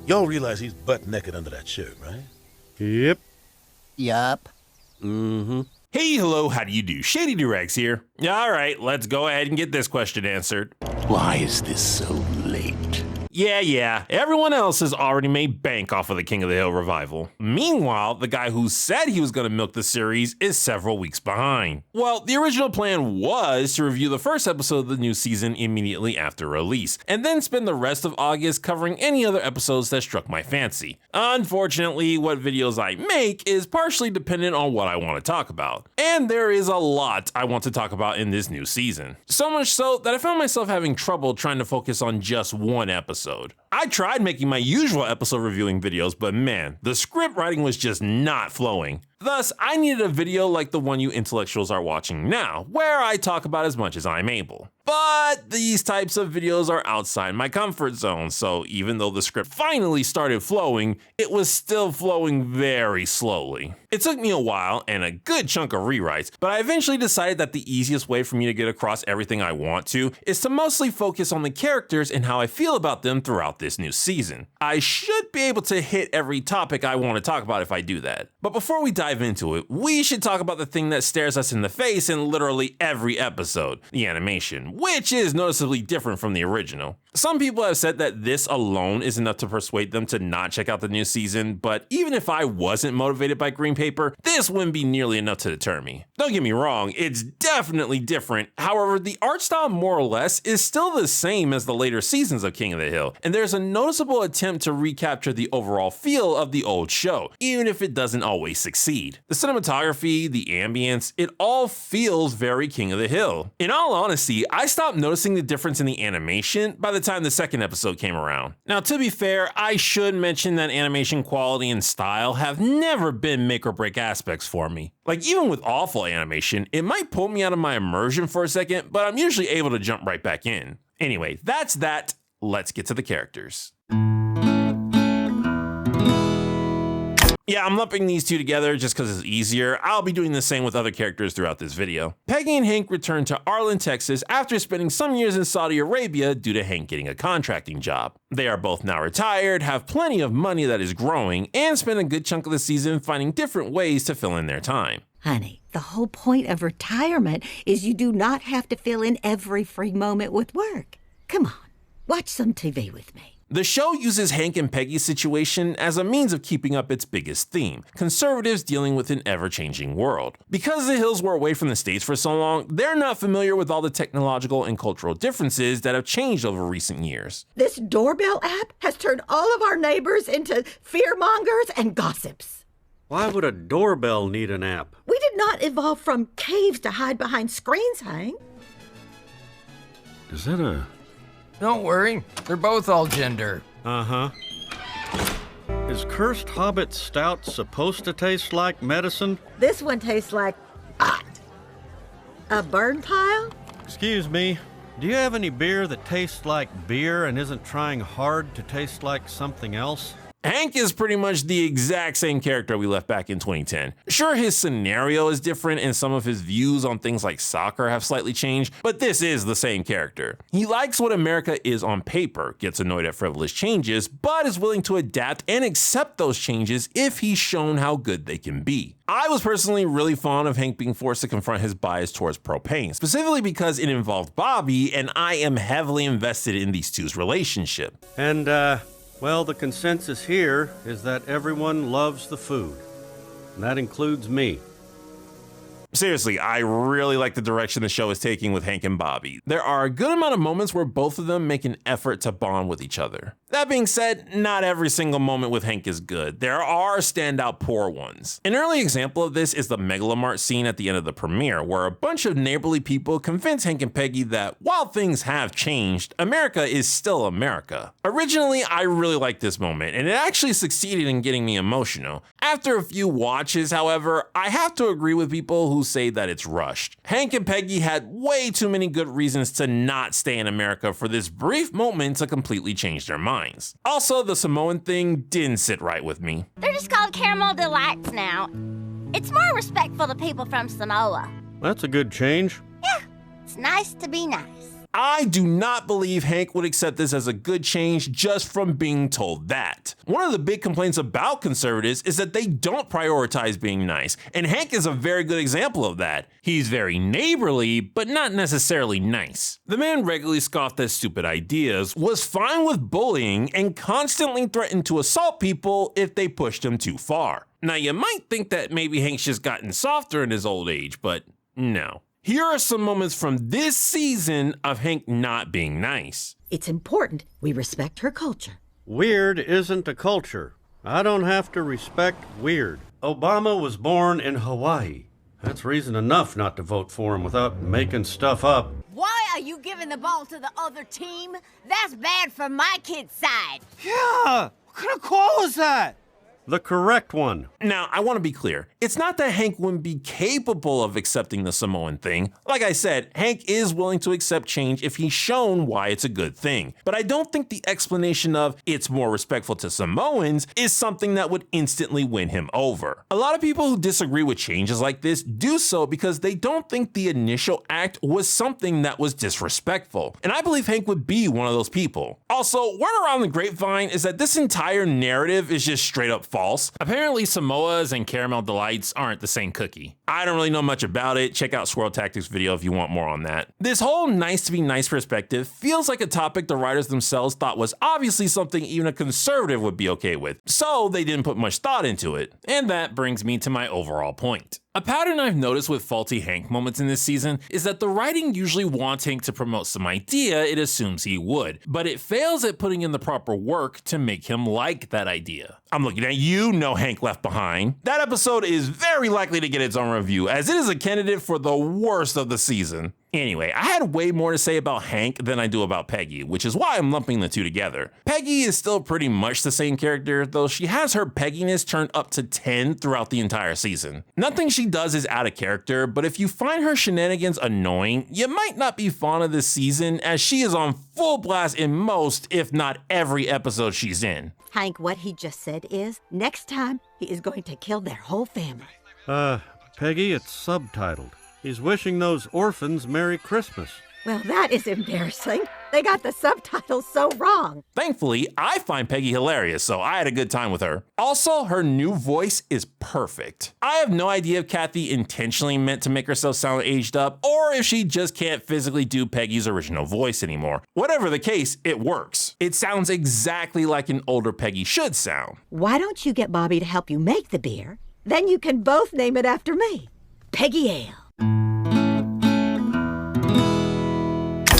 Y'all realize he's butt naked under that shirt, right? Yep. Yup. Mm-hmm. Hey, hello, how do you do? Shady Doorags here. All right, let's go ahead and get this question answered. Why is this so late? Yeah, everyone else has already made bank off of the King of the Hill revival. Meanwhile, the guy who said he was going to milk the series is several weeks behind. Well, the original plan was to review the first episode of the new season immediately after release, and then spend the rest of August covering any other episodes that struck my fancy. Unfortunately, what videos I make is partially dependent on what I want to talk about. And there is a lot I want to talk about in this new season. So much so that I found myself having trouble trying to focus on just one episode. I tried making my usual episode reviewing videos, but man, the script writing was just not flowing. Thus, I needed a video like the one you intellectuals are watching now, where I talk about as much as I'm able. But these types of videos are outside my comfort zone, so even though the script finally started flowing, it was still flowing very slowly. It took me a while and a good chunk of rewrites, but I eventually decided that the easiest way for me to get across everything I want to is to mostly focus on the characters and how I feel about them throughout this new season. I should be able to hit every topic I want to talk about if I do that. But before we dive into it, we should talk about the thing that stares us in the face in literally every episode, the animation, which is noticeably different from the original. Some people have said that this alone is enough to persuade them to not check out the new season, but even if I wasn't motivated by green paper, this wouldn't be nearly enough to deter me. Don't get me wrong, it's definitely different. However, the art style more or less is still the same as the later seasons of King of the Hill, and there's a noticeable attempt to recapture the overall feel of the old show, even if it doesn't always succeed. The cinematography, the ambience, it all feels very King of the Hill. In all honesty, I stopped noticing the difference in the animation by the time the second episode came around. Now, to be fair, I should mention that animation quality and style have never been make or break aspects for me. Like, even with awful animation, it might pull me out of my immersion for a second, but I'm usually able to jump right back in. Anyway, that's that. Let's get to the characters. Yeah, I'm lumping these two together just because it's easier. I'll be doing the same with other characters throughout this video. Peggy and Hank return to Arlen, Texas after spending some years in Saudi Arabia due to Hank getting a contracting job. They are both now retired, have plenty of money that is growing, and spend a good chunk of the season finding different ways to fill in their time. Honey, the whole point of retirement is you do not have to fill in every free moment with work. Come on, watch some TV with me. The show uses Hank and Peggy's situation as a means of keeping up its biggest theme, conservatives dealing with an ever-changing world. Because the Hills were away from the States for so long, they're not familiar with all the technological and cultural differences that have changed over recent years. This doorbell app has turned all of our neighbors into fearmongers and gossips. Why would a doorbell need an app? We did not evolve from caves to hide behind screens, Hank. Is that a... Don't worry, they're both all gender. Uh-huh. Is cursed hobbit stout supposed to taste like medicine? This one tastes like a burn pile? Excuse me, do you have any beer that tastes like beer and isn't trying hard to taste like something else? Hank is pretty much the exact same character we left back in 2010. Sure, his scenario is different and some of his views on things like soccer have slightly changed, but this is the same character. He likes what America is on paper, gets annoyed at frivolous changes, but is willing to adapt and accept those changes if he's shown how good they can be. I was personally really fond of Hank being forced to confront his bias towards propane, specifically because it involved Bobby, and I am heavily invested in these two's relationship. And, well, the consensus here is that everyone loves the food. And that includes me. Seriously, I really like the direction the show is taking with Hank and Bobby. There are a good amount of moments where both of them make an effort to bond with each other. That being said, not every single moment with Hank is good. There are standout poor ones. An early example of this is the Megalomart scene at the end of the premiere, where a bunch of neighborly people convince Hank and Peggy that while things have changed, America is still America. Originally, I really liked this moment, and it actually succeeded in getting me emotional. After a few watches, however, I have to agree with people who say that it's rushed. Hank and Peggy had way too many good reasons to not stay in America for this brief moment to completely change their minds. Also, the Samoan thing didn't sit right with me. They're just called Caramel Delights now. It's more respectful to people from Samoa. That's a good change. Yeah, it's nice to be nice. I do not believe Hank would accept this as a good change just from being told that. One of the big complaints about conservatives is that they don't prioritize being nice, and Hank is a very good example of that. He's very neighborly, but not necessarily nice. The man regularly scoffed at stupid ideas, was fine with bullying, and constantly threatened to assault people if they pushed him too far. Now, you might think that maybe Hank's just gotten softer in his old age, but no. Here are some moments from this season of Hank not being nice. It's important we respect her culture. Weird isn't a culture. I don't have to respect weird. Obama was born in Hawaii. That's reason enough not to vote for him without making stuff up. Why are you giving the ball to the other team? That's bad for my kid's side. Yeah! What kind of call is that? The correct one. Now, I want to be clear. It's not that Hank wouldn't be capable of accepting the Samoan thing. Like I said, Hank is willing to accept change if he's shown why it's a good thing. But I don't think the explanation of it's more respectful to Samoans is something that would instantly win him over. A lot of people who disagree with changes like this do so because they don't think the initial act was something that was disrespectful. And I believe Hank would be one of those people. Also, word around the grapevine is that this entire narrative is just straight up false. Apparently Samoas and Caramel Delights aren't the same cookie. I don't really know much about it. Check out Squirrel Tactics video if you want more on that. This whole nice to be nice perspective feels like a topic the writers themselves thought was obviously something even a conservative would be okay with, so they didn't put much thought into it. And that brings me to my overall point. A pattern I've noticed with faulty Hank moments in this season is that the writing usually wants Hank to promote some idea it assumes he would, but it fails at putting in the proper work to make him like that idea. I'm looking at you, No Hank Left Behind. That episode is very likely to get its own review, as it is a candidate for the worst of the season. Anyway, I had way more to say about Hank than I do about Peggy, which is why I'm lumping the two together. Peggy is still pretty much the same character, though she has her Pegginess turned up to 10 throughout the entire season. Nothing she does is out of character, but if you find her shenanigans annoying, you might not be fond of this season, as she is on full blast in most, if not every episode she's in. Hank, what he just said is, next time, he is going to kill their whole family. Peggy, it's subtitled. He's wishing those orphans Merry Christmas. Well, that is embarrassing. They got the subtitles so wrong. Thankfully, I find Peggy hilarious, so I had a good time with her. Also, her new voice is perfect. I have no idea if Kathy intentionally meant to make herself sound aged up, or if she just can't physically do Peggy's original voice anymore. Whatever the case, it works. It sounds exactly like an older Peggy should sound. Why don't you get Bobby to help you make the beer? Then you can both name it after me. Peggy Ale.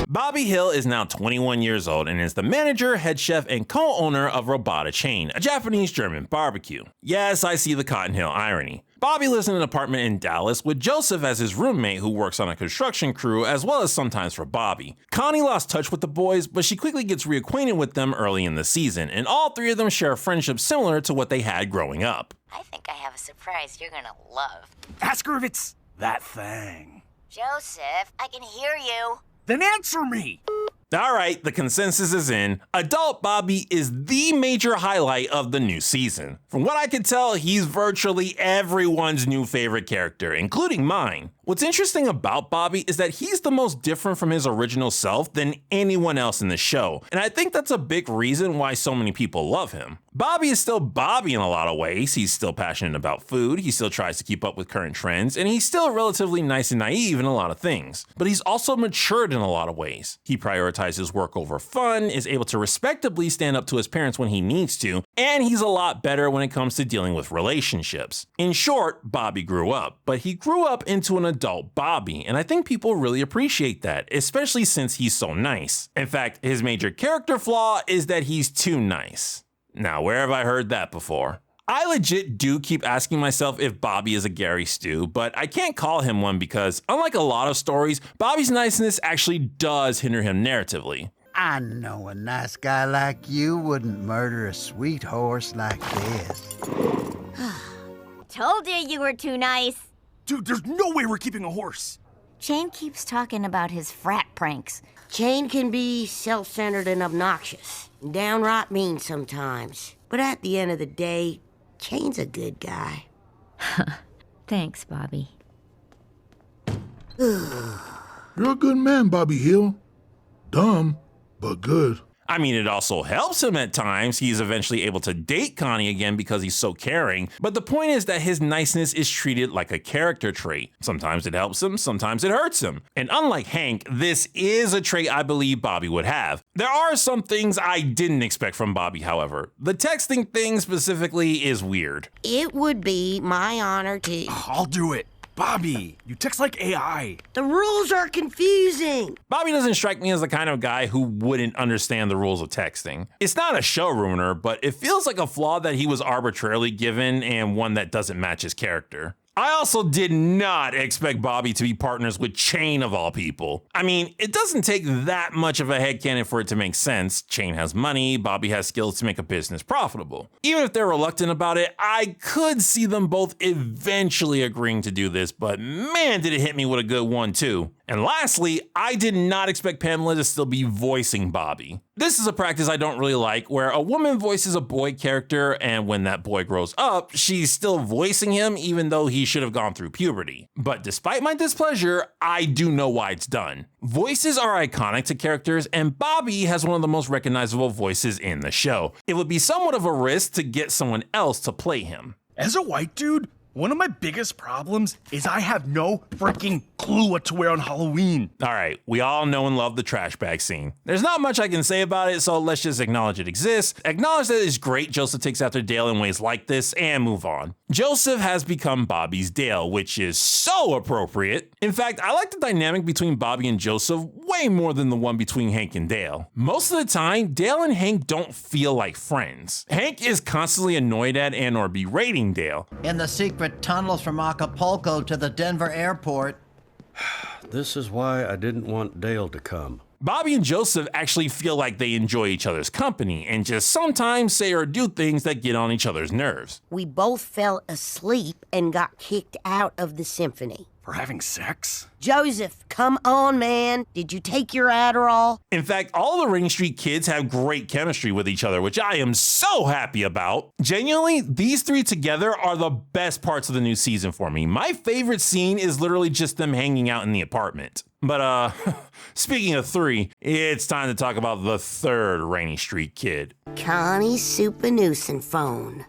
Bobby Hill is now 21 years old and is the manager, head chef, and co-owner of Robata Chain, a Japanese-German barbecue. Yes, I see the Cotton Hill irony. Bobby lives in an apartment in Dallas with Joseph as his roommate who works on a construction crew as well as sometimes for Bobby. Connie lost touch with the boys, but she quickly gets reacquainted with them early in the season, and all three of them share a friendship similar to what they had growing up. I think I have a surprise you're gonna love. Ask her if it's that thing. Joseph, I can hear you. Then answer me! Alright, the consensus is in. Adult Bobby is the major highlight of the new season. From what I can tell, he's virtually everyone's new favorite character, including mine. What's interesting about Bobby is that he's the most different from his original self than anyone else in the show, and I think that's a big reason why so many people love him. Bobby is still Bobby in a lot of ways. He's still passionate about food, he still tries to keep up with current trends, and he's still relatively nice and naive in a lot of things. But he's also matured in a lot of ways. He prioritizes work over fun, is able to respectably stand up to his parents when he needs to, and he's a lot better when it comes to dealing with relationships. In short, Bobby grew up, but he grew up into an adult Bobby, and I think people really appreciate that, especially since he's so nice. In fact, his major character flaw is that he's too nice. Now, where have I heard that before? I legit do keep asking myself if Bobby is a Gary Stu, but I can't call him one because, unlike a lot of stories, Bobby's niceness actually does hinder him narratively. I know a nice guy like you wouldn't murder a sweet horse like this. Told you were too nice. Dude, there's no way we're keeping a horse. Shane keeps talking about his frat pranks. Shane can be self-centered and obnoxious, and downright mean sometimes. But at the end of the day, Shane's a good guy. Thanks, Bobby. You're a good man, Bobby Hill. Dumb, but good. I mean, it also helps him at times. He's eventually able to date Connie again because he's so caring. But the point is that his niceness is treated like a character trait. Sometimes it helps him, sometimes it hurts him. And unlike Hank, this is a trait I believe Bobby would have. There are some things I didn't expect from Bobby, however. The texting thing specifically is weird. It would be my honor to... I'll do it. Bobby, you text like AI. The rules are confusing. Bobby doesn't strike me as the kind of guy who wouldn't understand the rules of texting. It's not a show ruiner, but it feels like a flaw that he was arbitrarily given and one that doesn't match his character. I also did not expect Bobby to be partners with Chain of all people. I mean, it doesn't take that much of a headcanon for it to make sense. Chain has money, Bobby has skills to make a business profitable. Even if they're reluctant about it, I could see them both eventually agreeing to do this, but man, did it hit me with a good one too. And lastly, I did not expect Pamela to still be voicing Bobby. This is a practice I don't really like, where a woman voices a boy character, and when that boy grows up, she's still voicing him even though he should have gone through puberty. But despite my displeasure, I do know why it's done. Voices are iconic to characters, and Bobby has one of the most recognizable voices in the show. It would be somewhat of a risk to get someone else to play him. As a white dude, one of my biggest problems is I have no freaking clue what to wear on Halloween. All right, we all know and love the trash bag scene. There's not much I can say about it, so let's just acknowledge it exists, acknowledge that it's great Joseph takes after Dale in ways like this, and move on. Joseph has become Bobby's Dale, which is so appropriate. In fact, I like the dynamic between Bobby and Joseph way more than the one between Hank and Dale. Most of the time, Dale and Hank don't feel like friends. Hank is constantly annoyed at and or berating Dale. In the secret tunnels from Acapulco to the Denver airport. This is why I didn't want Dale to come. Bobby and Joseph actually feel like they enjoy each other's company and just sometimes say or do things that get on each other's nerves. We both fell asleep and got kicked out of the symphony. For having sex? Joseph, come on, man. Did you take your Adderall? In fact, all the Rainy Street kids have great chemistry with each other, which I am so happy about. Genuinely, these three together are the best parts of the new season for me. My favorite scene is literally just them hanging out in the apartment. But speaking of three, it's time to talk about the third Rainy Street kid. Connie's Supernuisance phone.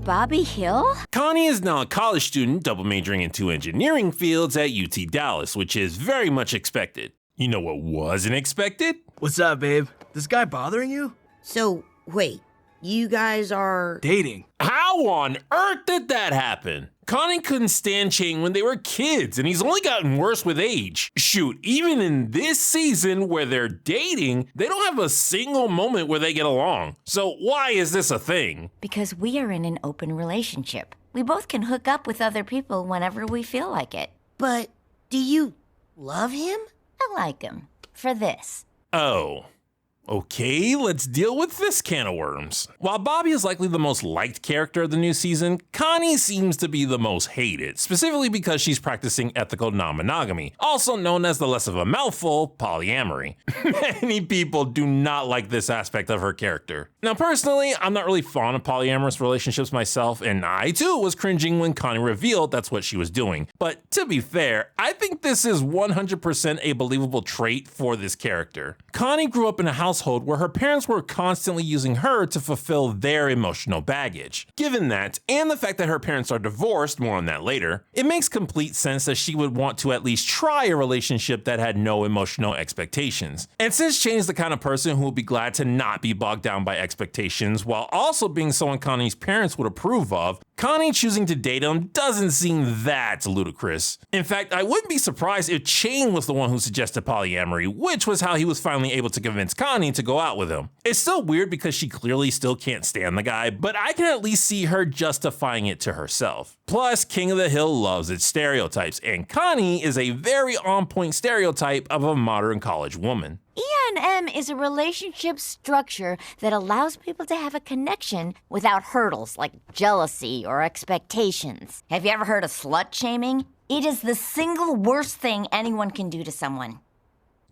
Bobby Hill? Connie is now a college student double majoring in 2 engineering fields at UT Dallas, which is very much expected. You know what wasn't expected? What's up, babe? This guy bothering you? So, wait, you guys are... Dating. How on earth did that happen? Connie couldn't stand Chain when they were kids, and he's only gotten worse with age. Shoot, even in this season where they're dating, they don't have a single moment where they get along. So why is this a thing? Because we are in an open relationship. We both can hook up with other people whenever we feel like it. But do you love him? I like him. For this. Oh. Okay, let's deal with this can of worms. While Bobby is likely the most liked character of the new season, Connie seems to be the most hated, specifically because she's practicing ethical non-monogamy, also known as the less of a mouthful, polyamory. Many people do not like this aspect of her character. Now personally, I'm not really fond of polyamorous relationships myself, and I too was cringing when Connie revealed that's what she was doing. But to be fair, I think this is 100% a believable trait for this character. Connie grew up in a household where her parents were constantly using her to fulfill their emotional baggage. Given that, and the fact that her parents are divorced, more on that later, it makes complete sense that she would want to at least try a relationship that had no emotional expectations. And since Chain is the kind of person who would be glad to not be bogged down by expectations while also being someone Connie's parents would approve of, Connie choosing to date him doesn't seem that ludicrous. In fact, I wouldn't be surprised if Chain was the one who suggested polyamory, which was how he was finally able to convince Connie to go out with him. It's still weird because she clearly still can't stand the guy, but I can at least see her justifying it to herself. Plus, King of the Hill loves its stereotypes, and Connie is a very on-point stereotype of a modern college woman. E&M is a relationship structure that allows people to have a connection without hurdles like jealousy or expectations. Have you ever heard of slut shaming? It is the single worst thing anyone can do to someone.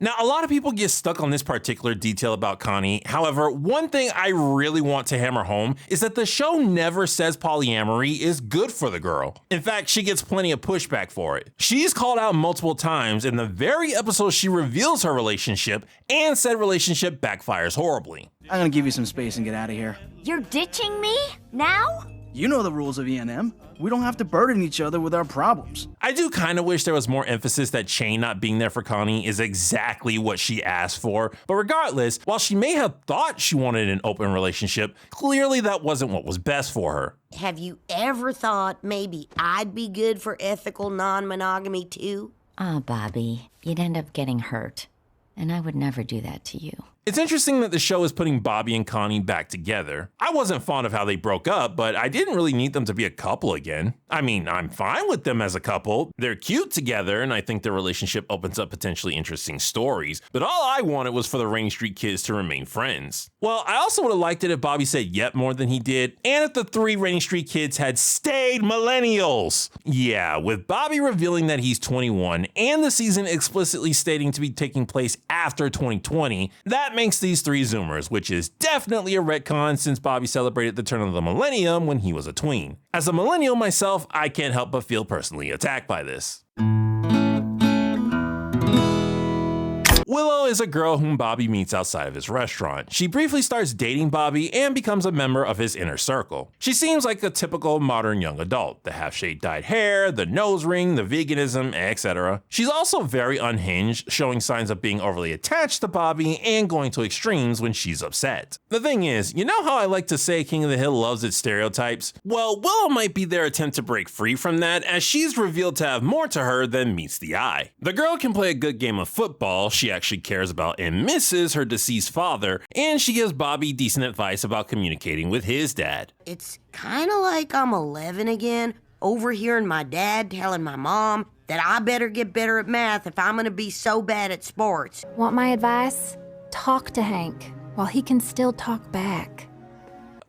Now, a lot of people get stuck on this particular detail about Connie. However, one thing I really want to hammer home is that the show never says polyamory is good for the girl. In fact, she gets plenty of pushback for it. She's called out multiple times in the very episode she reveals her relationship, and said relationship backfires horribly. I'm gonna give you some space and get out of here. You're ditching me? Now? You know the rules of E&M. We don't have to burden each other with our problems. I do kind of wish there was more emphasis that Shane not being there for Connie is exactly what she asked for, but regardless, while she may have thought she wanted an open relationship, clearly that wasn't what was best for her. Have you ever thought maybe I'd be good for ethical non-monogamy too? Ah, Bobby, you'd end up getting hurt. And I would never do that to you. It's interesting that the show is putting Bobby and Connie back together. I wasn't fond of how they broke up, but I didn't really need them to be a couple again. I mean, I'm fine with them as a couple. They're cute together, and I think their relationship opens up potentially interesting stories, but all I wanted was for the Rain Street kids to remain friends. Well, I also would have liked it if Bobby said yet more than he did, and if the 3 Rain Street kids had stayed millennials. Yeah, with Bobby revealing that he's 21, and the season explicitly stating to be taking place after 2020, that makes these 3 Zoomers, which is definitely a retcon since Bobby celebrated the turn of the millennium when he was a tween. As a millennial myself, I can't help but feel personally attacked by this. Willow is a girl whom Bobby meets outside of his restaurant. She briefly starts dating Bobby and becomes a member of his inner circle. She seems like a typical modern young adult, the half-shaved dyed hair, the nose ring, the veganism, etc. She's also very unhinged, showing signs of being overly attached to Bobby and going to extremes when she's upset. The thing is, you know how I like to say King of the Hill loves its stereotypes? Well, Willow might be their attempt to break free from that, as she's revealed to have more to her than meets the eye. The girl can play a good game of football, she actually cares about and misses her deceased father, and she gives Bobby decent advice about communicating with his dad. It's kind of like I'm 11 again, overhearing my dad telling my mom that I better get better at math if I'm gonna be so bad at sports. Want my advice? Talk to Hank while he can still talk back.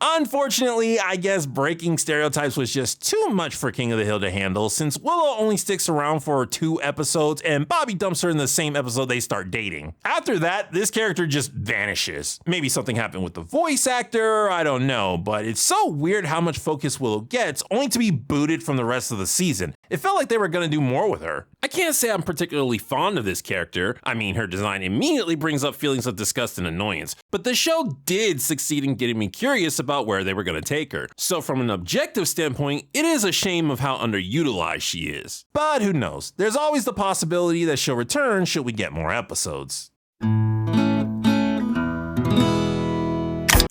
Unfortunately, I guess breaking stereotypes was just too much for King of the Hill to handle, since Willow only sticks around for 2 episodes and Bobby dumps her in the same episode they start dating. After that, this character just vanishes. Maybe something happened with the voice actor, I don't know, but it's so weird how much focus Willow gets only to be booted from the rest of the season. It felt like they were gonna do more with her. I can't say I'm particularly fond of this character. I mean, her design immediately brings up feelings of disgust and annoyance, but the show did succeed in getting me curious about where they were going to take her. So from an objective standpoint, it is a shame of how underutilized she is. But who knows? There's always the possibility that she'll return should we get more episodes.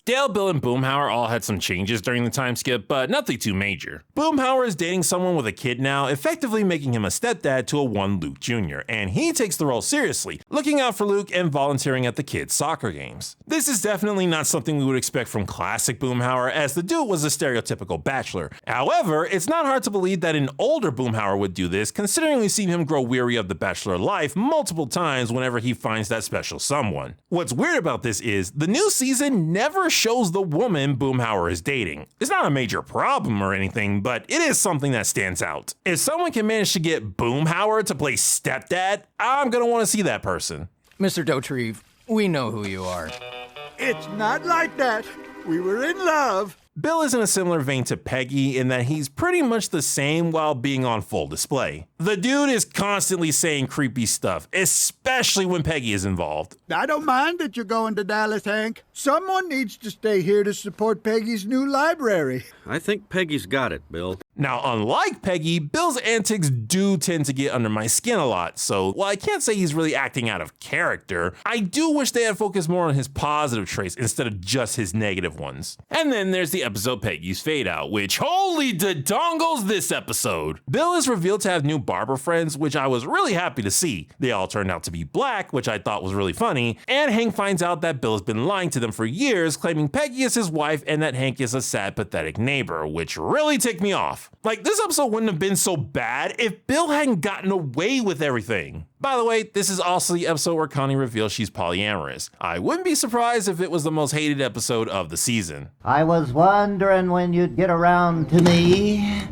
Dale, Bill, and Boomhauer all had some changes during the time skip, but nothing too major. Boomhauer is dating someone with a kid now, effectively making him a stepdad to a one Luke Jr., and he takes the role seriously, looking out for Luke and volunteering at the kids' soccer games. This is definitely not something we would expect from classic Boomhauer, as the dude was a stereotypical bachelor. However, it's not hard to believe that an older Boomhauer would do this, considering we've seen him grow weary of the bachelor life multiple times whenever he finds that special someone. What's weird about this is, the new season never shows the woman Boomhauer is dating. It's not a major problem or anything, but it is something that stands out. If someone can manage to get Boomhauer to play stepdad, I'm gonna want to see that person. Mr. Dotrieve, we know who you are. It's not like that. We were in love. Bill is in a similar vein to Peggy in that he's pretty much the same while being on full display. The dude is constantly saying creepy stuff, especially when Peggy is involved. I don't mind that you're going to Dallas, Hank. Someone needs to stay here to support Peggy's new library. I think Peggy's got it, Bill. Now, unlike Peggy, Bill's antics do tend to get under my skin a lot, so while I can't say he's really acting out of character, I do wish they had focused more on his positive traits instead of just his negative ones. And then there's the episode Peggy's Fade Out, which holy dongles this episode! Bill is revealed to have new barber friends, which I was really happy to see. They all turned out to be black, which I thought was really funny, and Hank finds out that Bill has been lying to them for years, claiming Peggy is his wife and that Hank is a sad, pathetic neighbor, which really ticked me off. Like, this episode wouldn't have been so bad if Bill hadn't gotten away with everything. By the way, this is also the episode where Connie reveals she's polyamorous. I wouldn't be surprised if it was the most hated episode of the season. I was wondering when you'd get around to me.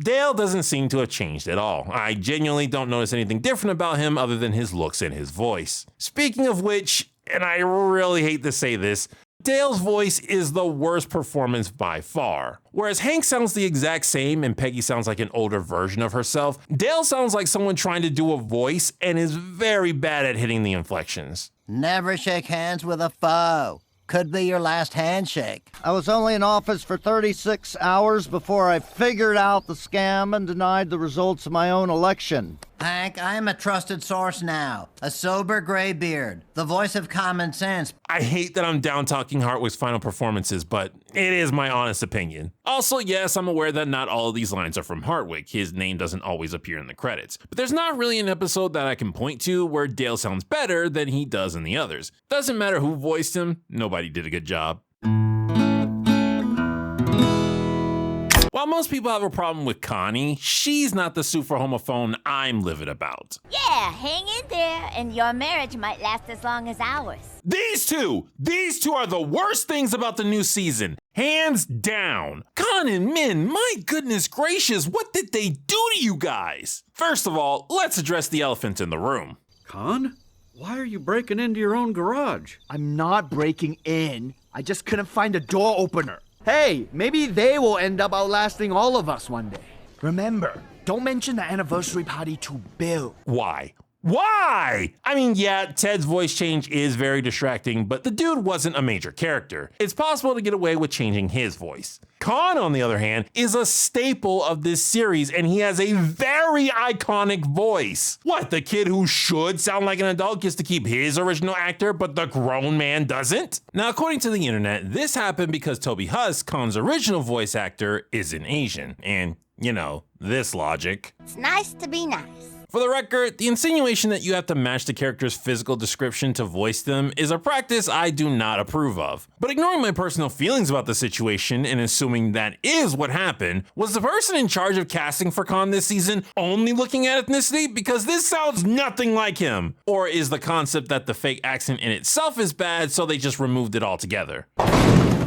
Dale doesn't seem to have changed at all. I genuinely don't notice anything different about him other than his looks and his voice. Speaking of which, and I really hate to say this, Dale's voice is the worst performance by far. Whereas Hank sounds the exact same and Peggy sounds like an older version of herself, Dale sounds like someone trying to do a voice and is very bad at hitting the inflections. Never shake hands with a foe. Could be your last handshake. I was only in office for 36 hours before I figured out the scam and denied the results of my own election. Hank, I am a trusted source now. A sober graybeard. The voice of common sense. I hate that I'm down talking Hartwick's final performances, but it is my honest opinion. Also, yes, I'm aware that not all of these lines are from Hartwick. His name doesn't always appear in the credits. But there's not really an episode that I can point to where Dale sounds better than he does in the others. Doesn't matter who voiced him, nobody did a good job. While most people have a problem with Connie, she's not the super homophone I'm livid about. Yeah, hang in there, and your marriage might last as long as ours. These two are the worst things about the new season. Hands down. Con and Minh, my goodness gracious, what did they do to you guys? First of all, let's address the elephant in the room. Con? Why are you breaking into your own garage? I'm not breaking in. I just couldn't find a door opener. Hey, maybe they will end up outlasting all of us one day. Remember, don't mention the anniversary party to Bill. Why? Why? I mean, yeah, Ted's voice change is very distracting, but the dude wasn't a major character. It's possible to get away with changing his voice. Con, on the other hand, is a staple of this series, and he has a very iconic voice. What, the kid who should sound like an adult gets to keep his original actor, but the grown man doesn't? Now, according to the internet, this happened because Toby Huss, Con's original voice actor, isn't Asian. And, you know, this logic. It's nice to be nice. For the record, the insinuation that you have to match the character's physical description to voice them is a practice I do not approve of. But ignoring my personal feelings about the situation and assuming that is what happened, was the person in charge of casting for Con this season only looking at ethnicity? Because this sounds nothing like him. Or is the concept that the fake accent in itself is bad, so they just removed it altogether? Ha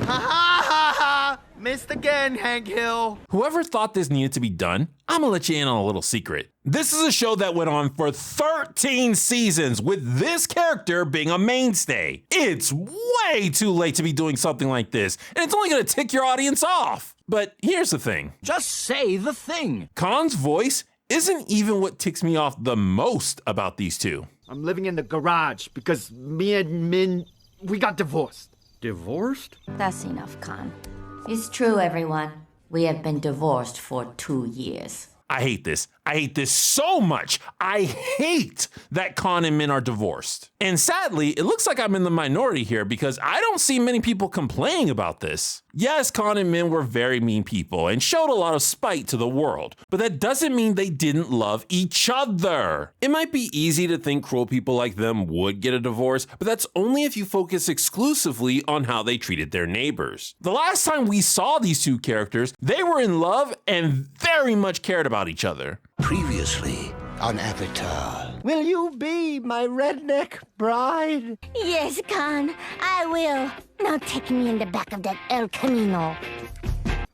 ha ha ha! Missed again, Hank Hill. Whoever thought this needed to be done, I'm gonna let you in on a little secret. This is a show that went on for 13 seasons with this character being a mainstay. It's way too late to be doing something like this, and it's only gonna tick your audience off. But here's the thing. Just say the thing. Con's voice isn't even what ticks me off the most about these two. I'm living in the garage because me and Minh, we got divorced. Divorced? That's enough, Con. It's true, everyone. We have been divorced for 2 years. I hate this. I hate this so much. I hate that Con and Minh are divorced. And sadly, it looks like I'm in the minority here because I don't see many people complaining about this. Yes, Con and Minh were very mean people and showed a lot of spite to the world, but that doesn't mean they didn't love each other. It might be easy to think cruel people like them would get a divorce, but that's only if you focus exclusively on how they treated their neighbors. The last time we saw these two characters, they were in love and very much cared about each other. Previously on Avatar. Will you be my redneck bride? Yes, Con, I will. Now take me in the back of that El Camino.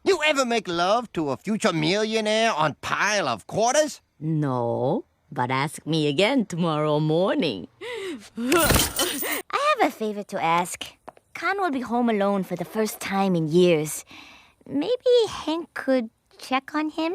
You ever make love to a future millionaire on pile of quarters? No, but ask me again tomorrow morning. I have a favor to ask. Con will be home alone for the first time in years. Maybe Hank could check on him?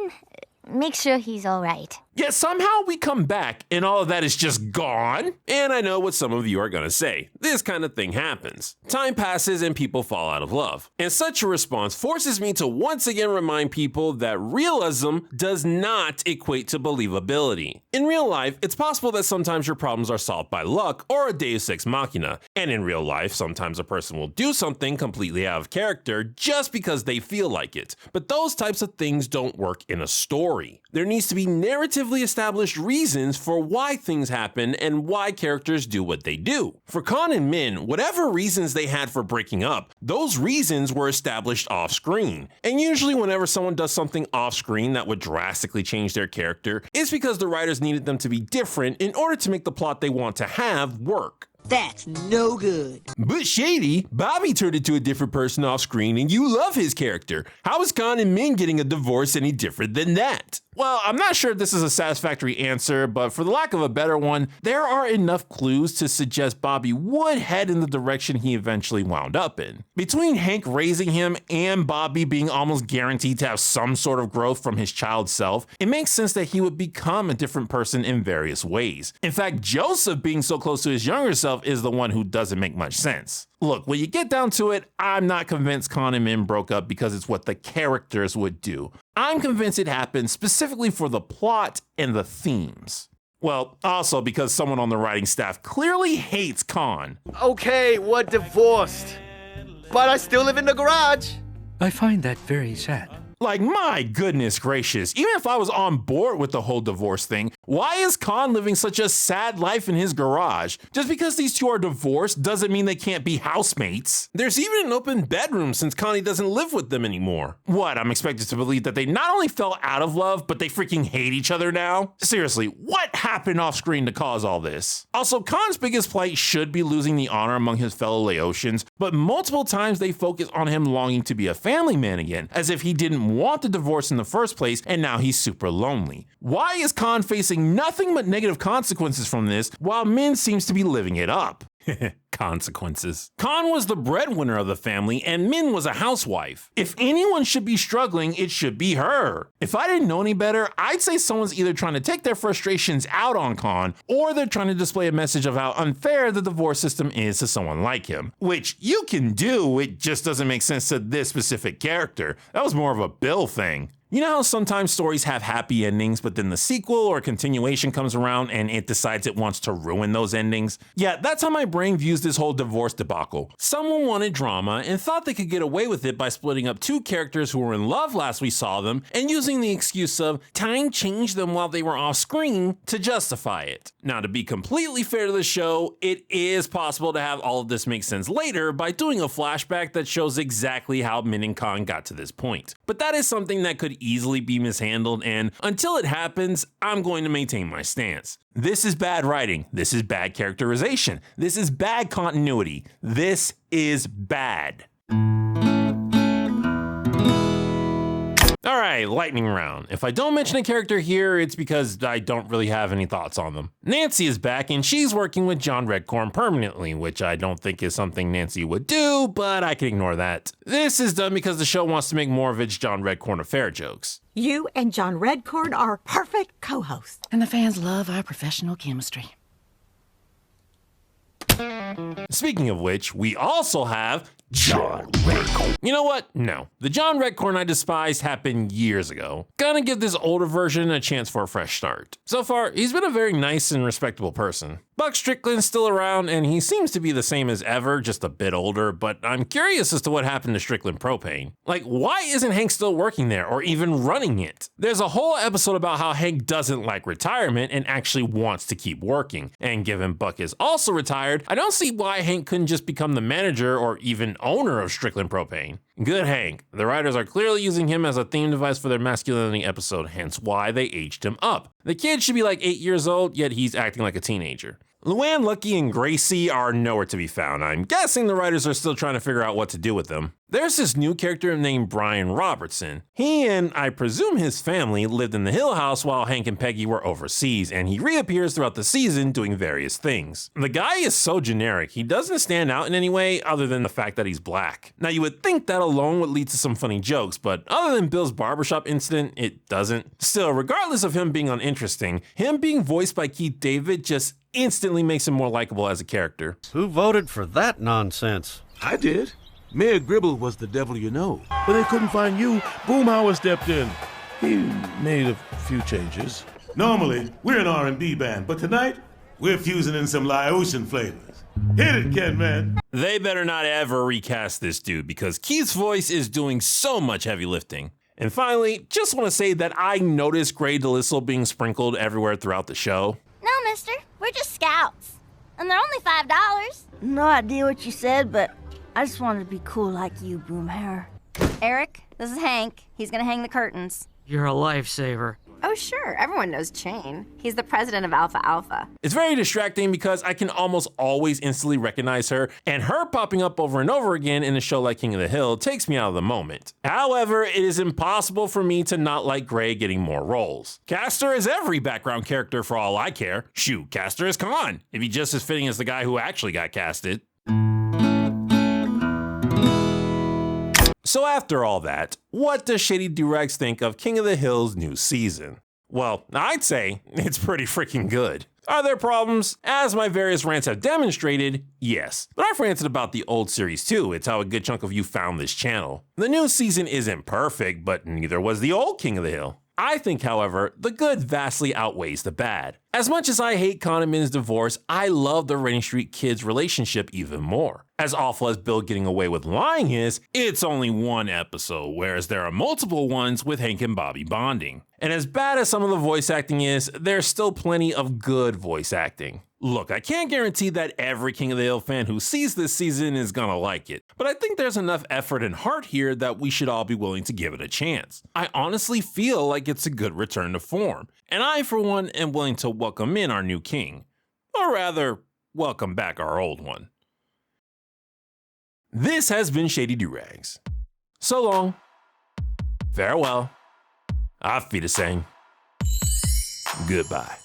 Make sure he's all right. Yet somehow we come back and all of that is just gone. And I know what some of you are gonna say. This kind of thing happens. Time passes and people fall out of love. And such a response forces me to once again remind people that realism does not equate to believability. In real life, it's possible that sometimes your problems are solved by luck or a deus ex machina. And in real life, sometimes a person will do something completely out of character just because they feel like it. But those types of things don't work in a story. There needs to be narratively established reasons for why things happen and why characters do what they do. For Con and Minh, whatever reasons they had for breaking up, those reasons were established off screen. And usually whenever someone does something off screen that would drastically change their character, it's because the writers needed them to be different in order to make the plot they want to have work. That's no good. But Shady, Bobby turned into a different person off screen and you love his character. How is Con and Minh getting a divorce any different than that? Well, I'm not sure if this is a satisfactory answer, but for the lack of a better one, there are enough clues to suggest Bobby would head in the direction he eventually wound up in. Between Hank raising him and Bobby being almost guaranteed to have some sort of growth from his child self, it makes sense that he would become a different person in various ways. In fact, Joseph being so close to his younger self is the one who doesn't make much sense. Look, when you get down to it, I'm not convinced Con and Minh broke up because it's what the characters would do. I'm convinced it happened specifically for the plot and the themes. Well, also because someone on the writing staff clearly hates Con. Okay, we're divorced. But I still live in the garage. I find that very sad. Like, my goodness gracious, even if I was on board with the whole divorce thing, why is Con living such a sad life in his garage? Just because these two are divorced doesn't mean they can't be housemates. There's even an open bedroom since Connie doesn't live with them anymore. What, I'm expected to believe that they not only fell out of love, but they freaking hate each other now? Seriously, what happened off screen to cause all this? Also, Con's biggest plight should be losing the honor among his fellow Laotians, but multiple times they focus on him longing to be a family man again, as if he didn't want the divorce in the first place and now he's super lonely. Why is Con facing nothing but negative consequences from this while Minh seems to be living it up? Consequences. Con was the breadwinner of the family and Minh was a housewife. If anyone should be struggling, it should be her. If I didn't know any better, I'd say someone's either trying to take their frustrations out on Con or they're trying to display a message of how unfair the divorce system is to someone like him. Which you can do, it just doesn't make sense to this specific character. That was more of a Bill thing. You know how sometimes stories have happy endings, but then the sequel or continuation comes around and it decides it wants to ruin those endings? Yeah, that's how my brain views this whole divorce debacle. Someone wanted drama and thought they could get away with it by splitting up two characters who were in love last we saw them and using the excuse of time changed them while they were off screen to justify it. Now, to be completely fair to the show, it is possible to have all of this make sense later by doing a flashback that shows exactly how Minh and Con got to this point. But that is something that could easily be mishandled, and until it happens, I'm going to maintain my stance. This is bad writing. This is bad characterization. This is bad continuity. This is bad. All right, lightning round. If I don't mention a character here, it's because I don't really have any thoughts on them. Nancy is back and she's working with John Redcorn permanently, which I don't think is something Nancy would do, but I can ignore that. This is done because the show wants to make more of its John Redcorn affair jokes. You and John Redcorn are perfect co-hosts. And the fans love our professional chemistry. Speaking of which, we also have John Redcorn. You know what? No. The John Redcorn I despised happened years ago. Gonna give this older version a chance for a fresh start. So far, he's been a very nice and respectable person. Buck Strickland's still around, and he seems to be the same as ever, just a bit older, but I'm curious as to what happened to Strickland Propane. Like, why isn't Hank still working there, or even running it? There's a whole episode about how Hank doesn't like retirement and actually wants to keep working, and given Buck is also retired, I don't see why Hank couldn't just become the manager or even owner of Strickland Propane. Good Hank. The writers are clearly using him as a theme device for their masculinity episode, hence why they aged him up. The kid should be like 8 years old, yet he's acting like a teenager. Luann, Lucky, and Gracie are nowhere to be found. I'm guessing the writers are still trying to figure out what to do with them. There's this new character named Brian Robertson. He and, I presume his family, lived in the Hill House while Hank and Peggy were overseas, and he reappears throughout the season doing various things. The guy is so generic, he doesn't stand out in any way other than the fact that he's black. Now you would think that alone would lead to some funny jokes, but other than Bill's barbershop incident, it doesn't. Still, regardless of him being uninteresting, him being voiced by Keith David just instantly makes him more likable as a character. Who voted for that nonsense? I did. Mayor Gribble was the devil you know. When they couldn't find you, Boomhauer stepped in. He made a few changes. Normally, we're an R&B band, but tonight, we're fusing in some Laotian flavors. Hit it, Ken, man. They better not ever recast this dude because Keith's voice is doing so much heavy lifting. And finally, just want to say that I noticed Grey Delisle being sprinkled everywhere throughout the show. No, mister. We're just scouts. And they're only $5. No idea what you said, but I just wanted to be cool like you, Boomhauer. Eric, this is Hank. He's gonna hang the curtains. You're a lifesaver. Oh, sure. Everyone knows Chain. He's the president of Alpha Alpha. It's very distracting because I can almost always instantly recognize her, and her popping up over and over again in a show like King of the Hill takes me out of the moment. However, it is impossible for me to not like Gray getting more roles. Castor is every background character for all I care. Shoot, Castor is Khan, if he's just as fitting as the guy who actually got casted. So after all that, what does Shady Doorags think of King of the Hill's new season? Well, I'd say it's pretty freaking good. Are there problems? As my various rants have demonstrated, yes. But I've ranted about the old series too. It's how a good chunk of you found this channel. The new season isn't perfect, but neither was the old King of the Hill. I think, however, the good vastly outweighs the bad. As much as I hate Connie and Min's divorce, I love the Rainy Street kids' relationship even more. As awful as Bill getting away with lying is, it's only one episode, whereas there are multiple ones with Hank and Bobby bonding. And as bad as some of the voice acting is, there's still plenty of good voice acting. Look, I can't guarantee that every King of the Hill fan who sees this season is gonna like it, but I think there's enough effort and heart here that we should all be willing to give it a chance. I honestly feel like it's a good return to form, and I, for one, am willing to welcome in our new king. Or rather, welcome back our old one. This has been Shady Doorags. So long, farewell, auf Wiedersehen, goodbye.